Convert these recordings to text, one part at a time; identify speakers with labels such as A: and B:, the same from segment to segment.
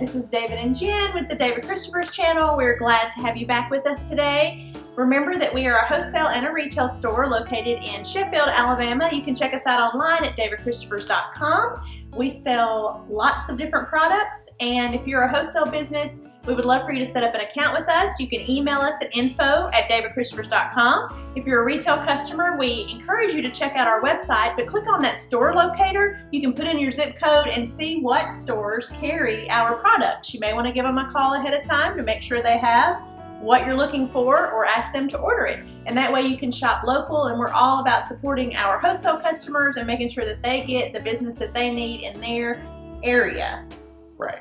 A: This is David and Jen with the David Christopher's channel. We're glad to have you back with us today. Remember that we are a wholesale and a retail store located in Sheffield, Alabama. You can check us out online at davidchristopher's.com. We sell lots of different products, and if you're a wholesale business, we would love for you to set up an account with us. You can email us at info@davidchristopher's.com. If you're a retail customer, we encourage you to check out our website, but click on that store locator. You can put in your zip code and see what stores carry our products. You may want to give them a call ahead of time to make sure they have what you're looking for, or ask them to order it. And that way you can shop local, and we're all about supporting our wholesale customers and making sure that they get the business that they need in their area.
B: Right.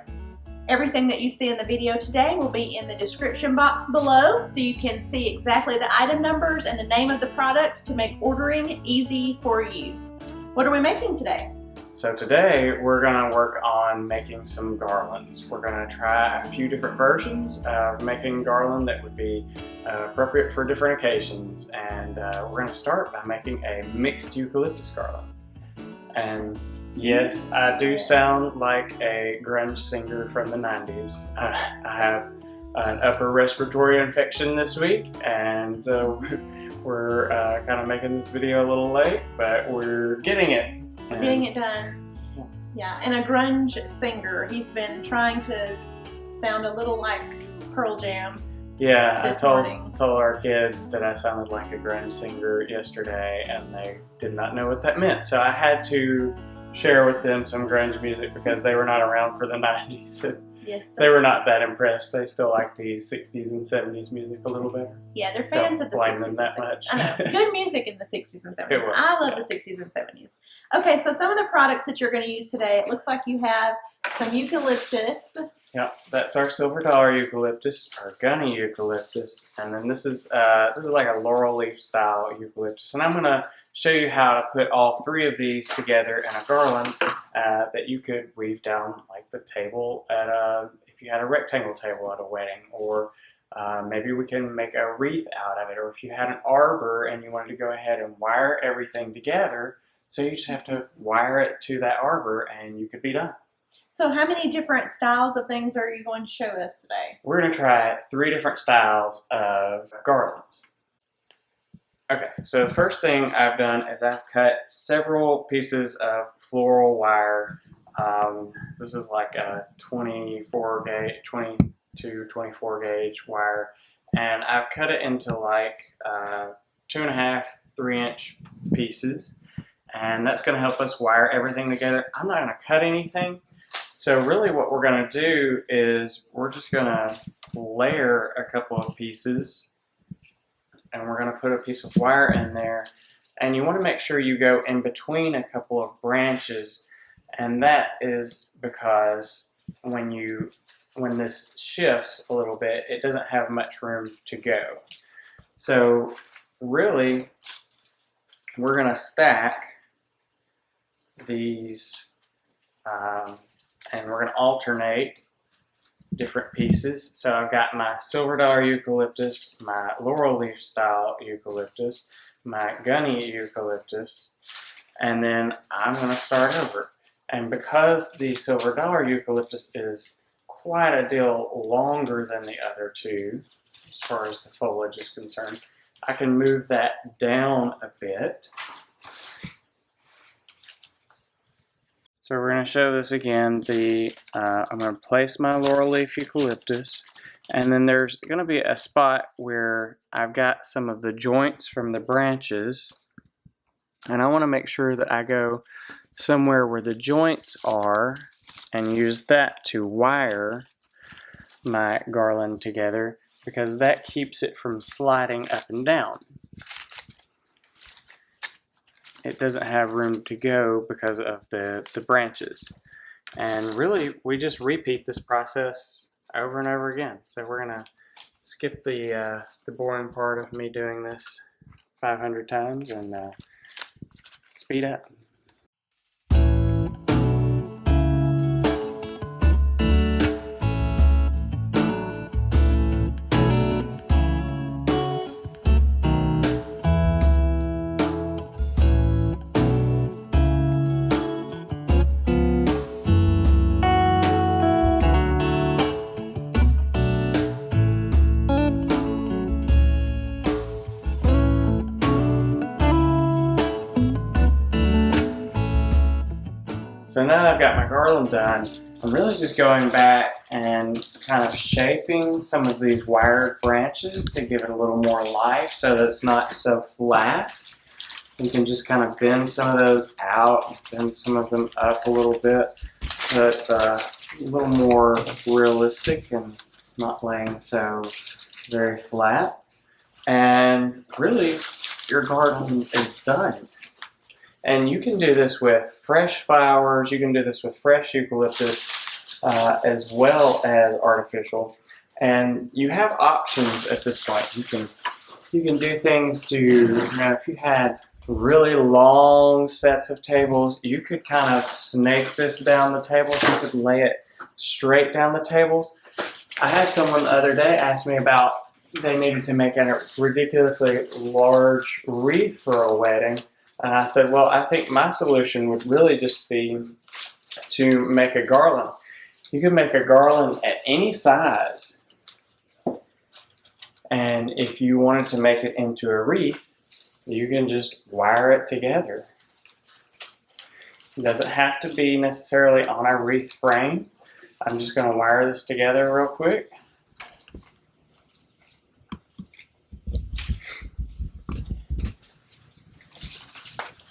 A: Everything that you see in the video today will be in the description box below, so you can see exactly the item numbers and the name of the products to make ordering easy for you. What are we making today?
B: So today we're going to work on making some garlands. We're going to try a few different versions of making garland that would be appropriate for different occasions. And we're going to start by making a mixed eucalyptus garland. And yes, I do sound like a grunge singer from the 90s. I have an upper respiratory infection this week, and so we're kind of making this video a little late, but we're getting it.
A: Getting it done. Yeah, and a grunge singer. He's been trying to sound a little like Pearl Jam.
B: Yeah, I told our kids that I sounded like a grunge singer yesterday, and they did not know what that meant. So I had to share with them some grunge music because they were not around for the 90s.
A: Yes.
B: They were not that impressed. They still like the 60s and 70s music a little better.
A: Yeah, they're fans of the 60s.
B: Don't blame them that much.
A: I know. Good music in the 60s and 70s.
B: It was,
A: I love the 60s and 70s. Okay, so some of the products that you're going to use today, it looks like you have some eucalyptus.
B: Yeah, that's our silver dollar eucalyptus, our Gunni eucalyptus, and then this is like a laurel leaf style eucalyptus. And I'm going to show you how to put all three of these together in a garland that you could weave down like the table at if you had a rectangle table at a wedding, or maybe we can make a wreath out of it, or if you had an arbor and you wanted to go ahead and wire everything together, so you just have to wire it to that arbor and you could be done.
A: So how many different styles of things are you going to show us today?
B: We're going to try 3 different styles of garlands. Okay, so the first thing I've done is I've cut several pieces of floral wire. This is like a 20 to 24 gauge wire, and I've cut it into like 2.5, 3-inch pieces, and that's going to help us wire everything together. I'm not going to cut anything, so really what we're going to do is we're just going to layer a couple of pieces, and we're going to put a piece of wire in there, and you want to make sure you go in between a couple of branches, and that is because when this shifts a little bit, it doesn't have much room to go. So really, we're going to stack these, and we're going to alternate different pieces. So I've got my silver dollar eucalyptus, my laurel leaf style eucalyptus, my Gunni eucalyptus, and then I'm going to start over. And because the silver dollar eucalyptus is quite a deal longer than the other two, as far as the foliage is concerned, I can move that down a bit. So we're going to show this again. I'm going to place my laurel leaf eucalyptus, and then there's going to be a spot where I've got some of the joints from the branches, and I want to make sure that I go somewhere where the joints are and use that to wire my garland together, because that keeps it from sliding up and down. It doesn't have room to go because of the branches. And really, we just repeat this process over and over again. So we're going to skip the boring part of me doing this 500 times and speed up. So now that I've got my garland done, I'm really just going back and kind of shaping some of these wired branches to give it a little more life so that it's not so flat. You can just kind of bend some of those out, bend some of them up a little bit so it's a little more realistic and not laying so very flat. And really, your garden is done. And you can do this with fresh flowers, you can do this with fresh eucalyptus, as well as artificial. And you have options at this point. You can do things to, if you had really long sets of tables, you could kind of snake this down the tables. You could lay it straight down the tables. I had someone the other day ask me about they needed to make a ridiculously large wreath for a wedding. And I said, well, I think my solution would really just be to make a garland. You can make a garland at any size. And if you wanted to make it into a wreath, you can just wire it together. It doesn't have to be necessarily on a wreath frame. I'm just going to wire this together real quick.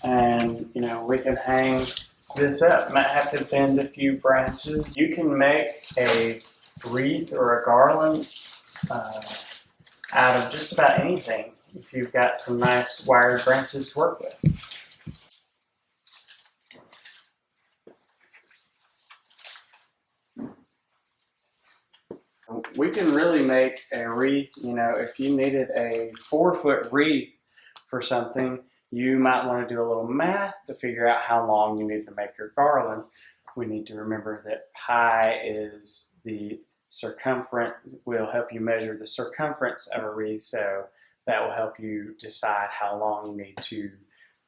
B: And, we can hang this up. Might have to bend a few branches. You can make a wreath or a garland out of just about anything if you've got some nice wired branches to work with. We can really make a wreath, if you needed a 4-foot wreath for something, you might want to do a little math to figure out how long you need to make your garland. We need to remember that pi is the circumference, will help you measure the circumference of a wreath, so that will help you decide how long you need to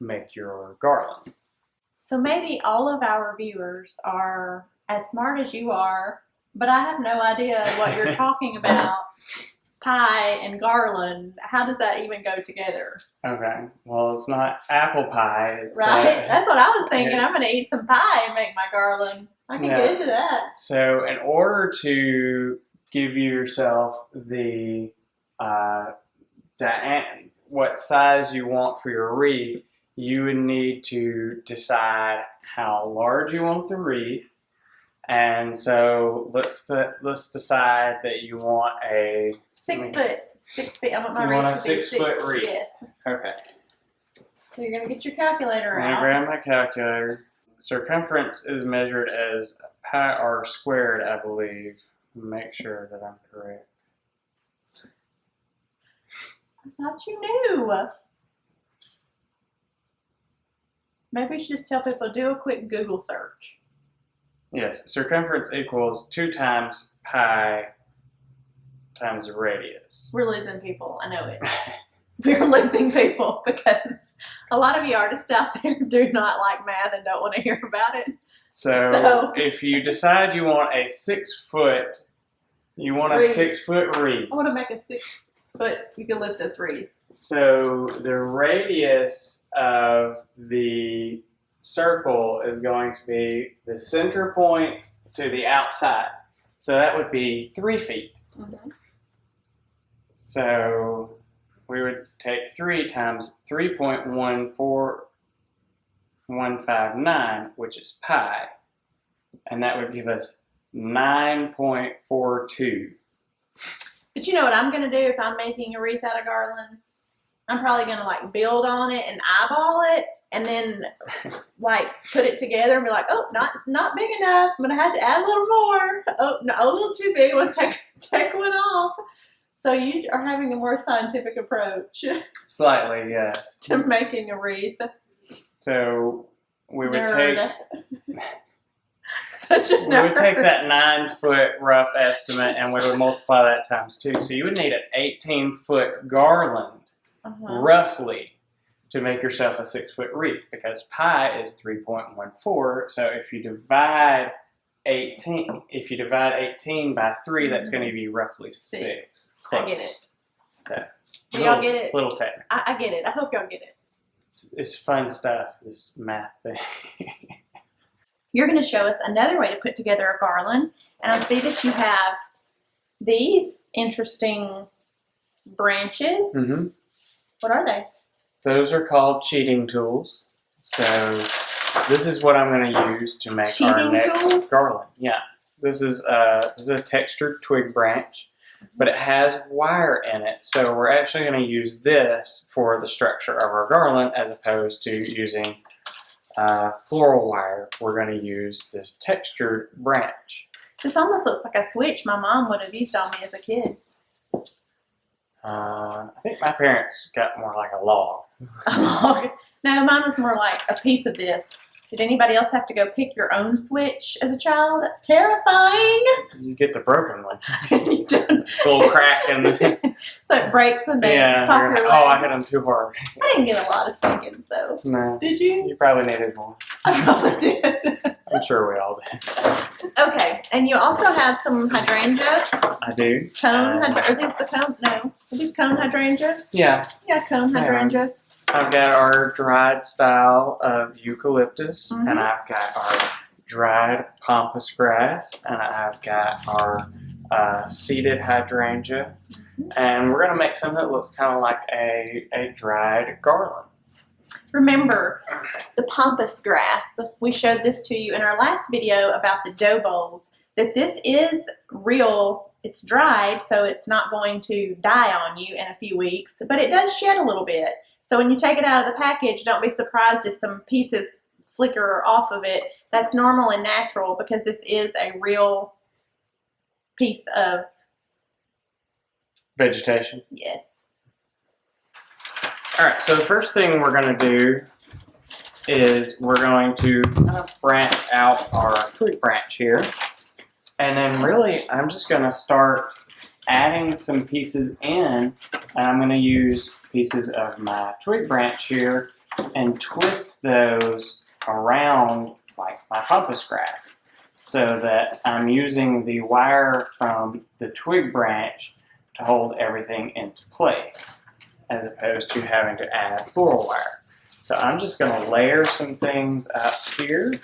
B: make your garland.
A: So maybe all of our viewers are as smart as you are, but I have no idea what you're talking about. Pie and garland, how does that even go together?
B: Okay, well, it's not apple pie. It's,
A: right? That's what I was thinking. I'm going to eat some pie and make my garland. I can get into that.
B: So in order to give yourself the what size you want for your wreath, you would need to decide how large you want the wreath. And so let's decide that you want a
A: 6 foot. 6 feet. I want my
B: wreath. You want a 6-foot wreath.
A: Yes.
B: Okay.
A: So you're going to get your calculator
B: I'm
A: out.
B: going to grab my calculator. Circumference is measured as pi r squared, I believe. Make sure that I'm correct.
A: I thought you knew. Maybe we should just tell people, do a quick Google search.
B: Yes, circumference equals 2 times pi times the radius.
A: We're losing people. I know it. We're losing people because a lot of you artists out there do not like math and don't want to hear about it.
B: So if you decide you want a 6-foot, you want a 6-foot wreath.
A: I want to make a 6-foot eucalyptus wreath.
B: So the radius of the circle is going to be the center point to the outside. So that would be 3 feet.
A: Mm-hmm.
B: So we would take 3 times 3.14159, which is pi, and that would give us 9.42.
A: But you know what I'm going to do if I'm making a wreath out of garland? I'm probably going to build on it and eyeball it, and then put it together and be like, oh, not big enough. I'm going to have to add a little more. Oh, no, a little too big. We'll take one off. So you are having a more scientific approach.
B: Slightly, yes.
A: To making a wreath.
B: So we would
A: Such a nerd.
B: We would take that 9-foot rough estimate and we would multiply that times 2. So you would need an 18-foot garland, roughly, to make yourself a 6-foot wreath, because pi is 3.14. So if you divide 18 by 3, that's going to be roughly 6. Close.
A: I get it.
B: So,
A: do y'all get it?
B: Little technical.
A: I get it. I hope y'all get it.
B: It's fun stuff, this math thing.
A: you're going to show us another way to put together a garland. And I see that you have these interesting branches.
B: Mm-hmm.
A: What are they?
B: Those are called cheating tools. So this is what I'm going to use to make our next garland. Yeah, this is a textured twig branch, but it has wire in it. So we're actually going to use this for the structure of our garland as opposed to using floral wire. We're going to use this textured branch.
A: This almost looks like a switch my mom would have used on me as a kid.
B: I think my parents got more like a log.
A: No, mine was more like a piece of this. Did anybody else have to go pick your own switch as a child? Terrifying!
B: You get the broken one.
A: You don't.
B: A little crack in the...
A: So it breaks when they pop your leg.
B: Oh, I hit them too hard.
A: I didn't get a lot of spankings though.
B: No.
A: Did you?
B: You probably needed more.
A: I probably did.
B: I'm sure we all did.
A: Okay, and you also have some hydrangea.
B: I do.
A: Cone hydrangea. Are these the cone? No. Are these cone hydrangea?
B: Yeah.
A: Yeah, cone hydrangea.
B: I've got our dried style of eucalyptus, and I've got our dried pampas grass, and I've got our seeded hydrangea, and we're going to make something that looks kind of like a dried garland.
A: Remember, the pampas grass, we showed this to you in our last video about the dough bowls, that this is real. It's dried, so it's not going to die on you in a few weeks, but it does shed a little bit. So when you take it out of the package, don't be surprised if some pieces flicker off of it. That's normal and natural because this is a real piece of
B: vegetation.
A: Yes.
B: All right, so the first thing we're going to do is we're going to kind of branch out our twig branch here. And then really, I'm just going to start adding some pieces in, and I'm going to use pieces of my twig branch here and twist those around like my pampas grass so that I'm using the wire from the twig branch to hold everything into place as opposed to having to add floral wire. So I'm just going to layer some things up here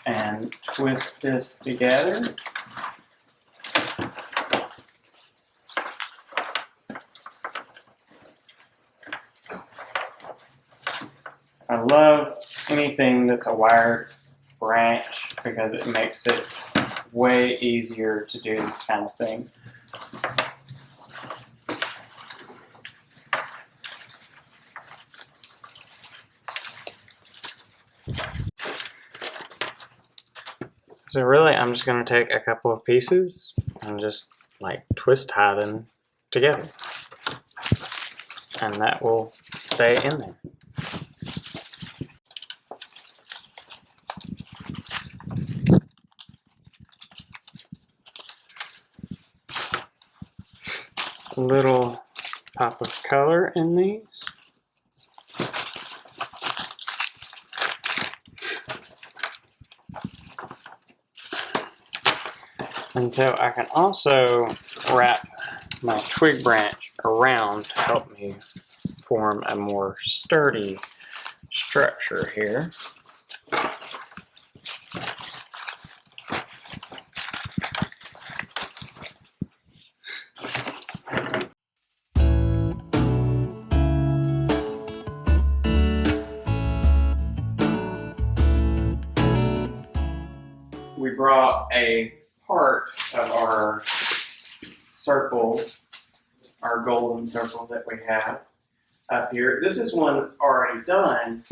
B: and twist this together. I love anything that's a wired branch because it makes it way easier to do this kind of thing. So really, I'm just going to take a couple of pieces and just like twist tie them together. And that will stay in there. A little pop of color in these. And so I can also wrap my twig branch around to help me form a more sturdy structure here. We brought a part of our circle, our golden circle that we have up here. This is one that's already done,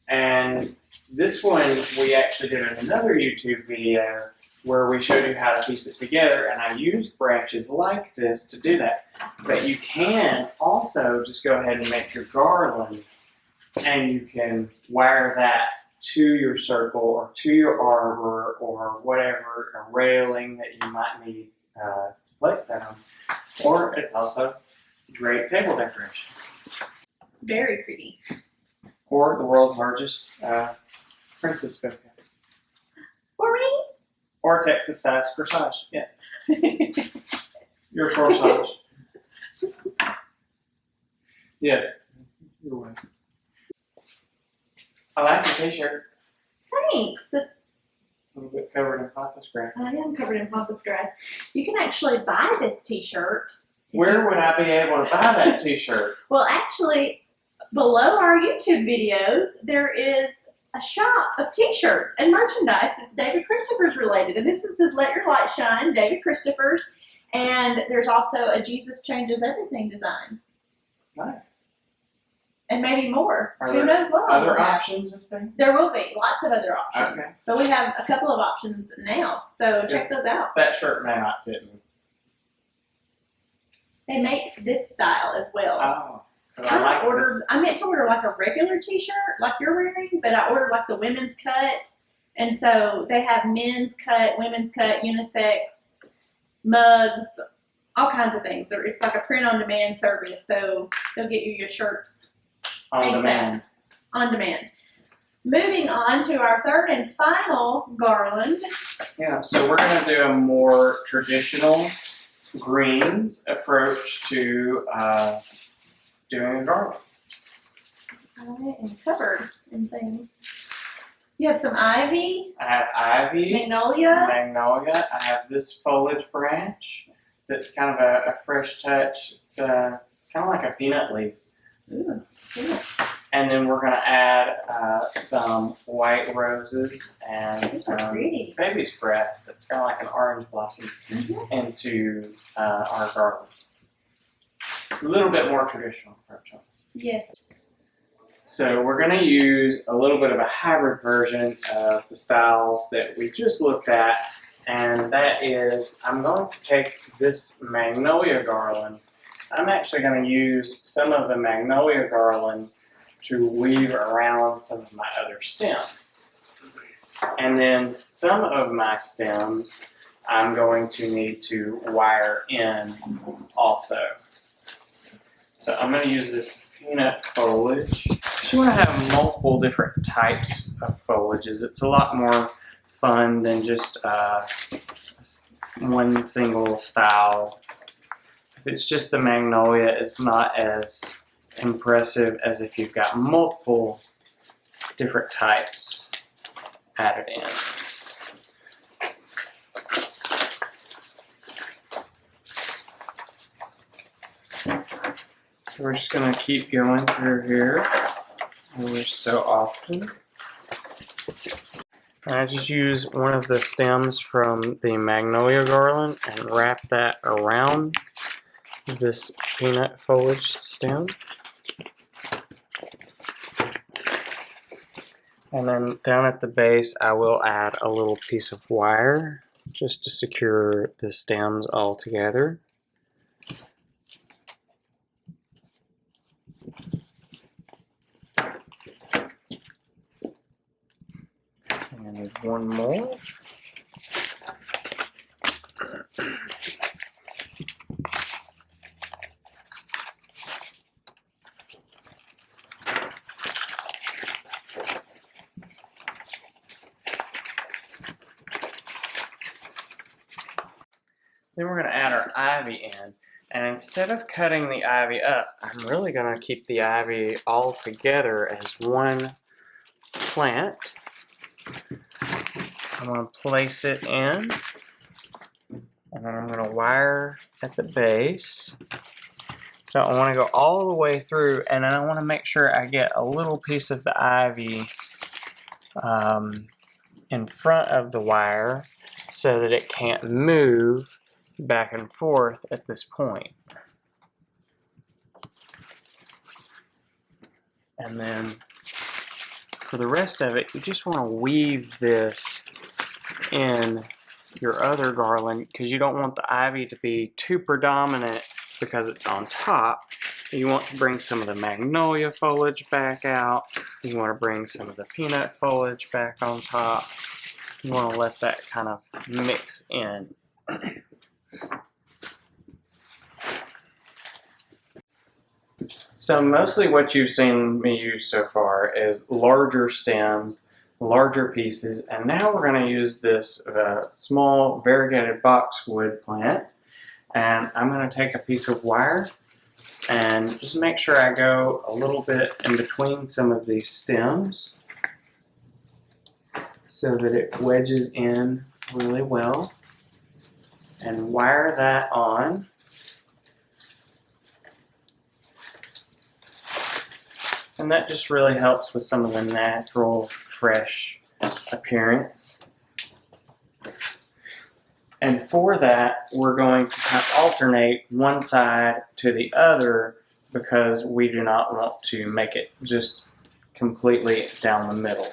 B: and this one we actually did in another YouTube video where we showed you how to piece it together, and I used branches like this to do that. But you can also just go ahead and make your garland, and you can wire that to your circle or to your arbor or whatever, a railing that you might need to place that on. Or it's also great table decoration.
A: Very pretty.
B: Or the world's largest princess bouquet.
A: For me?
B: Or Texas size corsage. Yeah. Your corsage. Yes. You're welcome. I like your t-shirt.
A: Thanks.
B: A little bit covered in pampas grass.
A: I am covered in pampas grass. You can actually buy this t-shirt.
B: Where would I be able to buy that t-shirt?
A: Well, actually, below our YouTube videos, there is a shop of t-shirts and merchandise that's David Christopher's related. And this one says, Let Your Light Shine, David Christopher's. And there's also a Jesus Changes Everything design.
B: Nice.
A: And maybe more.
B: Are
A: Who
B: there
A: knows what?
B: other options of things?
A: There will be lots of other options.
B: Okay.
A: But we have a couple of options now. So check those out.
B: That shirt may not fit me.
A: They make this style as well.
B: Oh.
A: I meant to order like a regular t-shirt like you're wearing, but I ordered like the women's cut. And so they have men's cut, women's cut, unisex, mugs, all kinds of things. It's like a print-on-demand service, so they'll get you your shirts
B: on demand.
A: On demand. Moving on to our third and final garland.
B: Yeah, so we're going to do a more traditional greens approach to doing a garland.
A: I am covered in things. You have some ivy.
B: I have ivy.
A: Magnolia.
B: I have this foliage branch that's kind of a fresh touch. It's kind of like a peanut leaf.
A: Ooh, yeah.
B: And then we're going to add some white roses and some baby's breath that's kind of like an orange blossom into our garland. A little bit more traditional approach on this.
A: Yes.
B: So we're going to use a little bit of a hybrid version of the styles that we just looked at, and that is I'm going to take this magnolia garland. I'm actually going to use some of the magnolia garland to weave around some of my other stems. And then some of my stems I'm going to need to wire in also. So I'm going to use this peanut foliage. You want to have multiple different types of foliages. It's a lot more fun than just one single style. If it's just the magnolia, it's not as impressive as if you've got multiple different types added in. So we're just going to keep going through here every so often. I just use one of the stems from the magnolia garland and wrap that around this peanut foliage stem. And then down at the base I will add a little piece of wire just to secure the stems all together. I need one more. Then we're going to add our ivy in. And instead of cutting the ivy up, I'm really going to keep the ivy all together as one plant. I'm going to place it in, and then I'm going to wire at the base. So I want to go all the way through, and then I want to make sure I get a little piece of the ivy in front of the wire so that it can't move back and forth at this point. And then for the rest of it, you just want to weave this in your other garland because you don't want the ivy to be too predominant because it's on top. You want to bring some of the magnolia foliage back out. You want to bring some of the peanut foliage back on top. You want to let that kind of mix in. So mostly what you've seen me use so far is larger stems, larger pieces, and now we're going to use this small variegated boxwood plant, and I'm going to take a piece of wire and just make sure I go a little bit in between some of these stems. so that it wedges in really well, and wire that on. And that just really helps with some of the natural, fresh appearance. And for that, we're going to kind of alternate one side to the other because we do not want to make it just completely down the middle.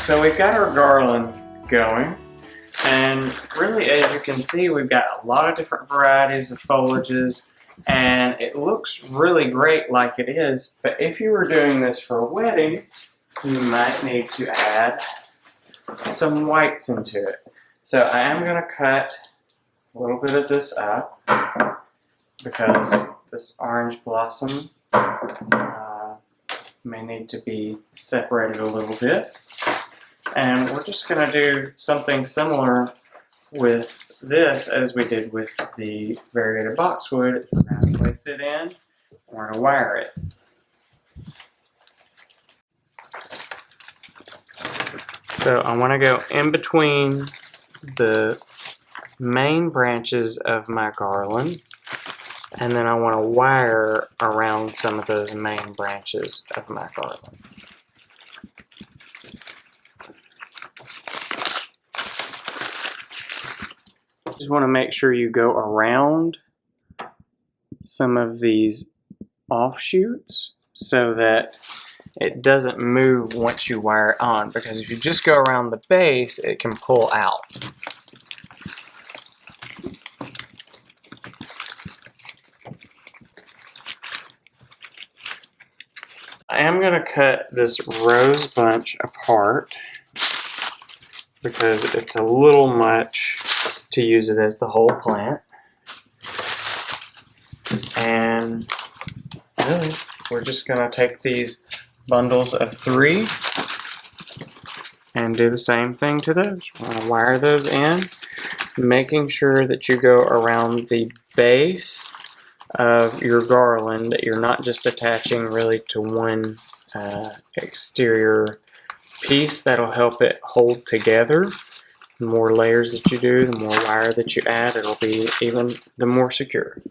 B: So we've got our garland going, and really, as you can see, we've got a lot of different varieties of foliages, and it looks really great like it is. But if you were doing this for a wedding, you might need to add some whites into it. So I am going to cut a little bit of this up because this orange blossom may need to be separated a little bit. And we're just going to do something similar with this as we did with the variegated boxwood. We're going to place it in, we're going to wire it. So I want to go in between the main branches of my garland, and then I want to wire around some of those main branches of my garland. Just want to make sure you go around some of these offshoots so that it doesn't move once you wire it on, because if you just go around the base, it can pull out. I am going to cut this rose bunch apart because it's a little much to use it as the whole plant. And really, we're just going to take these bundles of 3 and do the same thing to those. We're going to wire those in, making sure that you go around the base of your garland, that you're not just attaching really to one exterior piece. That'll help it hold together. The more layers that you do, the more wire that you add, it'll be even the more secure.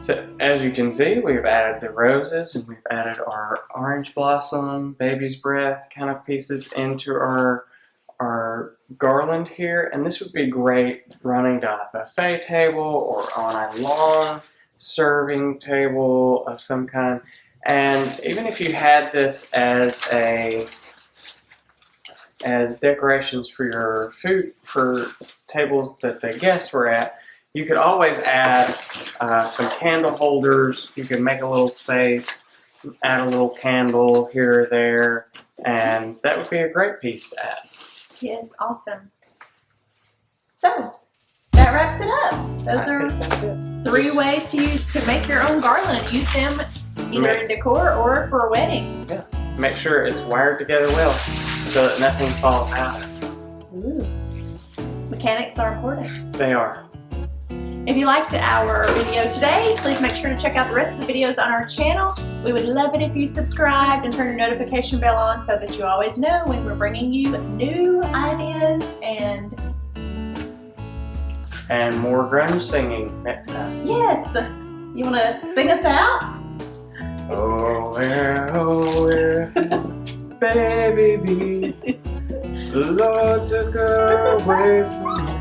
B: So as you can see, we've added the roses and we've added our orange blossom, baby's breath kind of pieces into our garland here. And this would be great running down a buffet table or on a long serving table of some kind. And even if you had this as decorations for your food, for tables that the guests were at, you could always add some candle holders. You can make a little space, add a little candle here or there, and that would be a great piece to add.
A: Yes, awesome. So, that wraps it up. Those are 3 ways to make your own garland and use them either in decor or for a wedding.
B: Yeah. Make sure it's wired together well so that nothing falls out.
A: Ooh. Mechanics are important.
B: They are.
A: If you liked our video today, please make sure to check out the rest of the videos on our channel. We would love it if you subscribed and turn your notification bell on so that you always know when we're bringing you new ideas and
B: more grunge singing next time.
A: yes, you want to sing us out?
B: Oh where, baby be, the Lord took her away from me.